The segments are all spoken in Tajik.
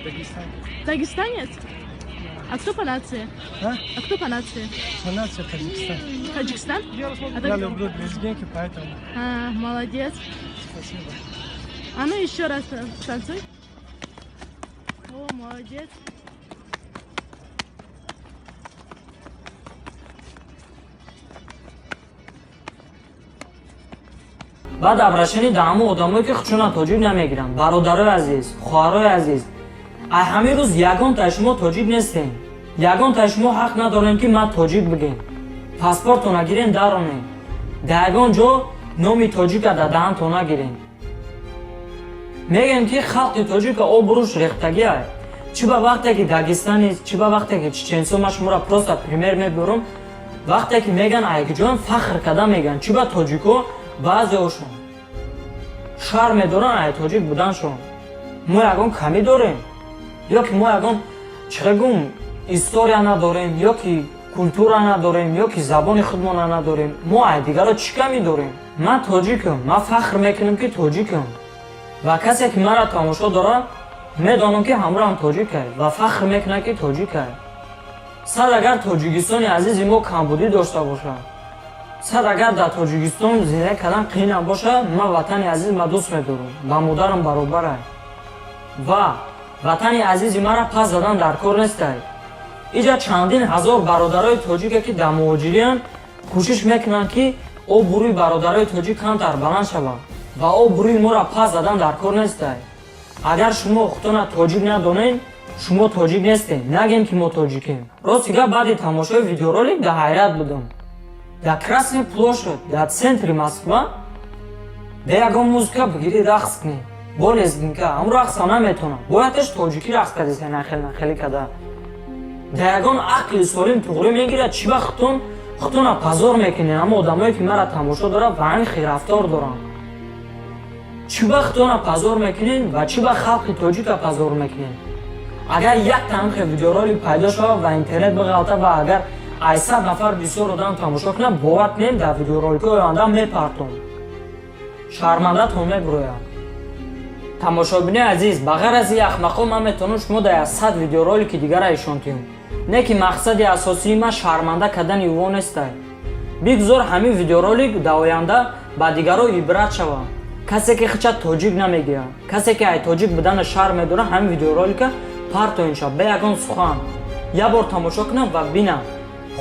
Дагестан. Дагестанец? А кто по нации? А? А кто по нации? По нации Таджикистан. Таджикистан? Я люблю лезгинки, поэтому Молодец. спасибо. А ну еще раз танцуй. О, молодец. баъд обрашани да ҳамон одамое ки хучуна тоҷик намегиранд. Бародарои азиз, хоҳарои азиз, ай ҳамин рӯз ягонтаи шумо тоҷик нестем. Ягонтаи шумо ҳақ надорем ки ман тоҷик бигем. Паспортона гирен даронем. Да ягон ҷо номи тоҷика да даҳантон нагирем. Мегем ки халқи тоҷика обрӯш рехтагӣ ай. Чӣ ба вақте ки Дагестанист, чӣ ба вақте ки чеченсо ман шуморо просто пример мебурам, вақте ки меган айкҷоям фахр карда меган, чӣ ба тоҷико баъзеошон шарм медоранд ай тоҷик буданшон. Мо ягон камӣ дорем, ё ки мо ягон чиқагум история надорем, ё ки культура надорем, ё ки забони худмона надорем. Мо ай дигаро чӣ камӣ дорем? Ман тоҷикам, ман фахр мекунам ки тоҷикам. Ва касе ки маро тамошо дорад медонам ки ҳамроҳам тоҷик ай ва фахр мекунад ки тоҷик ай. Сад агар Тоҷикистони азизи мо камбудӣ дошта бошад, сад агар дар Тоҷикистон зиндагӣ кардан қиинам бошад, ман ватани азиз ма дӯст медорам, ба модарам баробар ай. Ва ватани азизи мара пас задан дар кор нестай. Иҷа чандин ҳазор бародарои тоҷике ки дар муҳоҷириянд кӯшиш мекунанд ки обрӯи бародарои тоҷик камтар баланд шавад ва обрӯи моро пас задан дар кор нестай. Агар шумо худтона тоҷик надонед, шумо тоҷик нестем, нагем ки мо тоҷикем. Рости гап баъди тамошои видеоролик дар ҳайрат будам. Дар Красной площадь, дар центри Москва, да ягон музыка бигирӣ рақс кунӣ. Бо лезгинка, ҳамун рақса наметавонам. Боядаш тоҷикӣ рақс кардӣ, нахели када. Да ягон ақли солим туғрӣ мегирад, чӣ ба худтона пазор мекунед, ҳамон одамое ки маро тамошо дорад ва ҳамин хирафтор доранд. Чӣ ба худтона пазор мекунед ва чӣ ба халқи тоҷика пазор мекунед? Агар як тамхе видеоролик пайдо шавад ва интернет биғалта ва агар ай 100 нафар бисёр одам тамошо кунад, бовар кунед дар видеороликҳои оянда мепартом. Шармандатон мебуроям. Тамошобини азиз, ба ғайр аз ин ахмақо ман метавонам шумо дар 100 видеоролики дигара ишон диҳам. Не ки мақсади асосии ман шарманда кардани юво нестай. Бигзор ҳамин видеоролик дар оянда ба дигаро ибрат шавад. Касе ки хича тоҷик намегӯяд, касе ки ай тоҷик будан шарм медорад, ҳамин видеоролика партоин шавад бе ягон сухан. Як бор тамошо кунам ва бинам.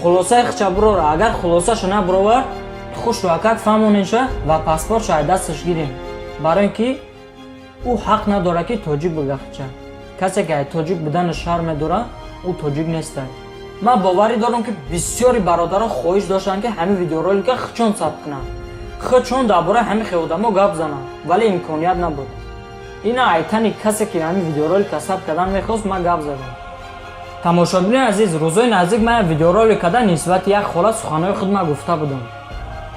Хулосаи хича бурора, агар хулосаашо набуровар, хуш рӯакак фаҳмонеша ва паспортшо ай дасташ гирем. Барои ин ки ӯ ҳақ надорад ки тоҷик буда хича. Касе ки ай тоҷик будан шарм медорад, ӯ тоҷик нестай. Ман боварӣ дорам ки бисёри бародаро хоҳиш доштанд ки ҳамин видеоролика хичон сабт кунанд. Хичон дар бораи ҳамин одамо гап зананд, вале имконият набуд. Ина айтани касе ки ҳамин видеоролика сабт кардан мехост, ман гап задам. Тамошобини азиз, рӯзои наздик ман видеоролик карда нисбати як хола суханои худ ман гуфта будам.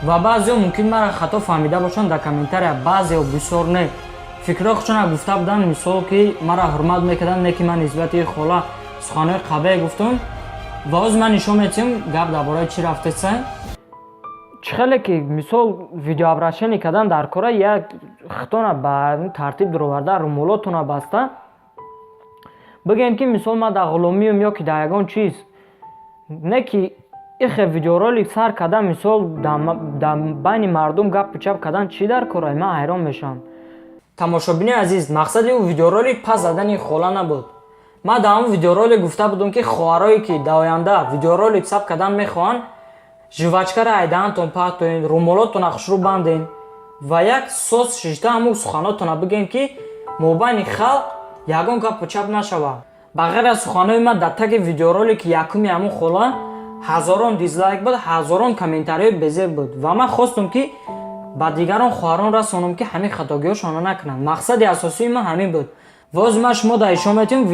Ва баъзеҳо мумкин маро хато фаҳмида бошанд дар комментария, баъзеҳо бисёр не. Фикрҳо худшона гуфта буданд, мисол ки маро ҳурмат мекарданд, не ки ман нисбати хола суханои қабеҳ гуфтам. Ва ҳозир ман нишон медиҳам гап дар бораи чӣ рафтеса. Чӣ хеле ки мисол видеообрашение кардан дар кора як хитона ба тартиб дуроварда румолотона баста бигем ки мисол ман дар ғуломиям ё ки дар ягон чиз, не ки ихе видеоролик сар кардан мисол дар байни мардум гапу чап кардан чӣ дар кора, ман ҳайрон мешавам. Тамошобини азиз, мақсади ӯ видеоролик пас задани хола набуд. Ман дар ҳамон видеоролик гуфта будам ки хоҳарое ки дар оянда видеоролик сабт кардан мехоҳанд, живачкаро айдаантон партоен, румолотона хушрӯ банден ва як сос шишта ҳамун суханотона бигем ки мобайни халқ ягон гапу чап нашавад. Ба ғайр аз суханои ман дар таги видеоролики якуми ҳамун хола ҳазорон дизлайк буд, ҳазорон комментариҳои безеб буд ва ман хостам ки ба дигарон хоҳарон расонам ки ҳамин хатогиҳошонро накунанд. Мақсади асосии ман ҳамин буд. Воз ман шумо дар ишон метавонем